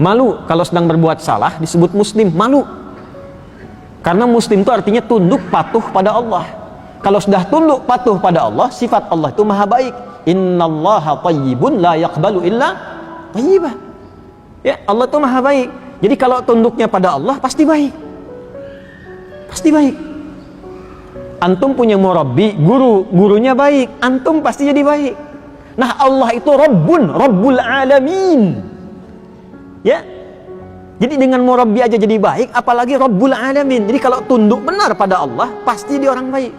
Malu kalau sedang berbuat salah disebut muslim, malu. Karena muslim itu artinya tunduk patuh pada Allah. Kalau sudah tunduk patuh pada Allah, sifat Allah itu maha baik. Innallaha thayyibun la yaqbalu illa thayyibah. Ya, Allah itu maha baik. Jadi kalau tunduknya pada Allah pasti baik. Pasti baik. Antum punya murabbi, gurunya baik, antum pasti jadi baik. Nah, Allah itu Rabbul Alamin. Ya. Jadi dengan murabbi aja jadi baik, apalagi Rabbul Alamin. Jadi kalau tunduk benar pada Allah, pasti dia orang baik.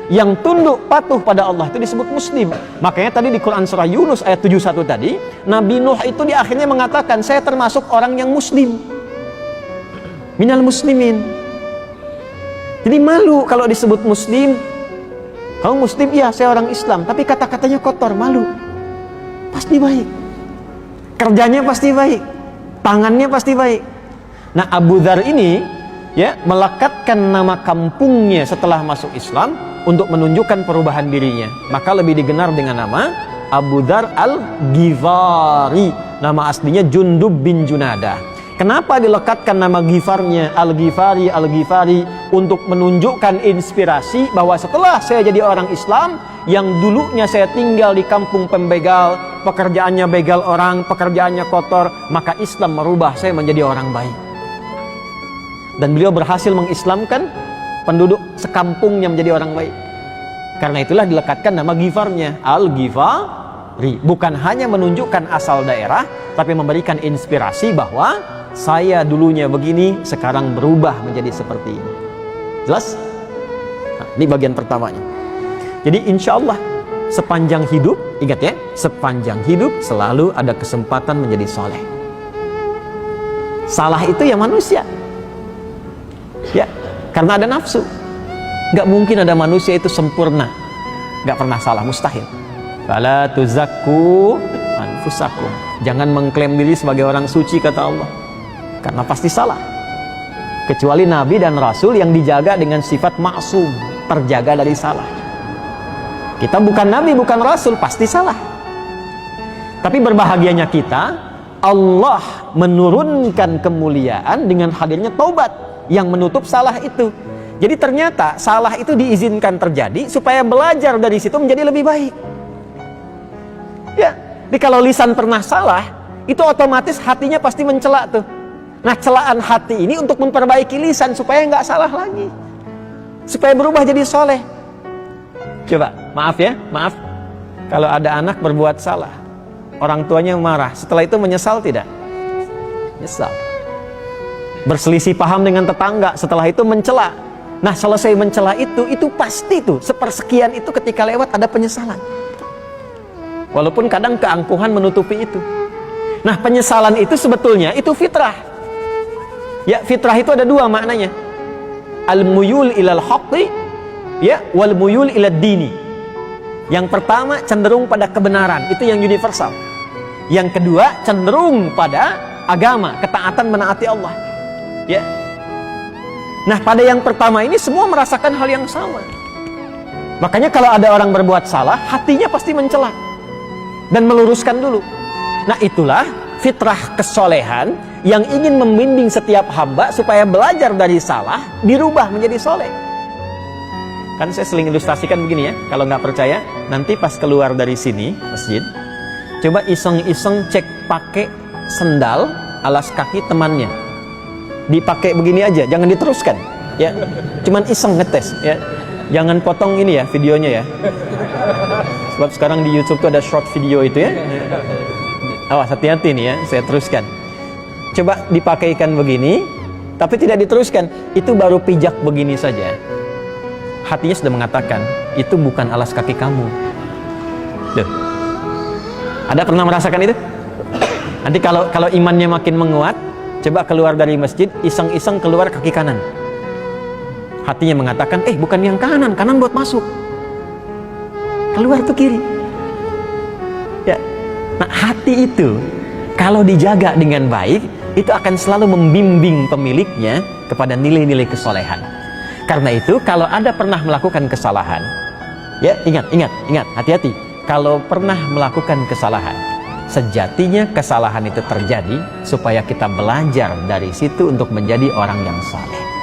Yang tunduk patuh pada Allah itu disebut muslim. Makanya tadi di Quran surah Yunus ayat 71 tadi, Nabi Nuh itu di akhirnya mengatakan, saya termasuk orang yang muslim. Minal muslimin. Jadi malu kalau disebut muslim. Kamu muslim? Iya, saya orang Islam. Tapi kata-katanya kotor, malu. Pasti baik. Kerjanya pasti baik. Tangannya pasti baik. Nah, Abu Dzar ini ya melekatkan nama kampungnya setelah masuk Islam untuk menunjukkan perubahan dirinya. Maka lebih dikenal dengan nama Abu Dzar Al-Ghifari. Nama aslinya Jundub bin Junadah. Kenapa dilekatkan nama Ghifarnya Al-Ghifari untuk menunjukkan inspirasi bahwa setelah saya jadi orang Islam yang dulunya saya tinggal di kampung pembegal, pekerjaannya begal orang, pekerjaannya kotor, maka Islam merubah saya menjadi orang baik. Dan beliau berhasil mengislamkan penduduk sekampungnya menjadi orang baik. Karena itulah dilekatkan nama Ghifarnya Al-Ghifari. Bukan hanya menunjukkan asal daerah, tapi memberikan inspirasi bahwa saya dulunya begini, sekarang berubah menjadi seperti ini. Jelas? Nah, ini bagian pertamanya. Jadi insya Allah sepanjang hidup, ingat ya, sepanjang hidup selalu ada kesempatan menjadi soleh. Salah itu ya manusia. Ya, karena ada nafsu. Gak mungkin ada manusia itu sempurna, gak pernah salah, mustahil. Fala tuzakku anfusakum. Jangan mengklaim diri sebagai orang suci, kata Allah. Karena pasti salah. Kecuali Nabi dan Rasul yang dijaga dengan sifat maksum, terjaga dari salah. Kita bukan Nabi, bukan Rasul, pasti salah. Tapi berbahagianya kita, Allah menurunkan kemuliaan dengan hadirnya taubat yang menutup salah itu. Jadi ternyata salah itu diizinkan terjadi supaya belajar dari situ menjadi lebih baik. Ya, jadi kalau lisan pernah salah, itu otomatis hatinya pasti mencela tuh. Nah, celaan hati ini untuk memperbaiki lisan supaya nggak salah lagi, supaya berubah jadi soleh. Coba, maaf ya, maaf. Kalau ada anak berbuat salah, orang tuanya marah, setelah itu menyesal tidak? Menyesal. Berselisih paham dengan tetangga, setelah itu mencela. Nah, selesai mencela itu pasti tuh sepersekian itu ketika lewat ada penyesalan. Walaupun kadang keangkuhan menutupi itu. Nah, penyesalan itu sebetulnya itu fitrah. Ya, fitrah itu ada dua maknanya. Al-muyul ilal haqqi, ya, wal muyul ilad dini. Yang pertama cenderung pada kebenaran, itu yang universal. Yang kedua cenderung pada agama, ketaatan menaati Allah. Ya. Nah, pada yang pertama ini semua merasakan hal yang sama. Makanya kalau ada orang berbuat salah, hatinya pasti mencela dan meluruskan dulu. Nah, itulah fitrah kesolehan yang ingin membimbing setiap hamba supaya belajar dari salah, dirubah menjadi soleh. Kan saya sering ilustrasikan begini ya, kalau nggak percaya, nanti pas keluar dari sini, masjid, coba iseng-iseng cek pakai sendal alas kaki temannya. Dipakai begini aja, jangan diteruskan. Ya, cuman iseng ngetes. Ya, jangan potong ini ya videonya ya. Sebab sekarang di YouTube tuh ada short video itu ya. Awas, hati-hati nih ya, saya teruskan. Coba dipakaikan begini, tapi tidak diteruskan. Itu baru pijak begini saja. Hatinya sudah mengatakan, itu bukan alas kaki kamu. Duh. Ada pernah merasakan itu? Nanti kalau imannya makin menguat, coba keluar dari masjid, iseng-iseng keluar kaki kanan. Hatinya mengatakan, bukan yang kanan, kanan buat masuk. Keluar tuh kiri. Ya. Nah, hati itu kalau dijaga dengan baik, itu akan selalu membimbing pemiliknya kepada nilai-nilai kesolehan. Karena itu, kalau ada pernah melakukan kesalahan, ya ingat, hati-hati. Kalau pernah melakukan kesalahan, Sejatinya kesalahan itu terjadi supaya kita belajar dari situ untuk menjadi orang yang saleh.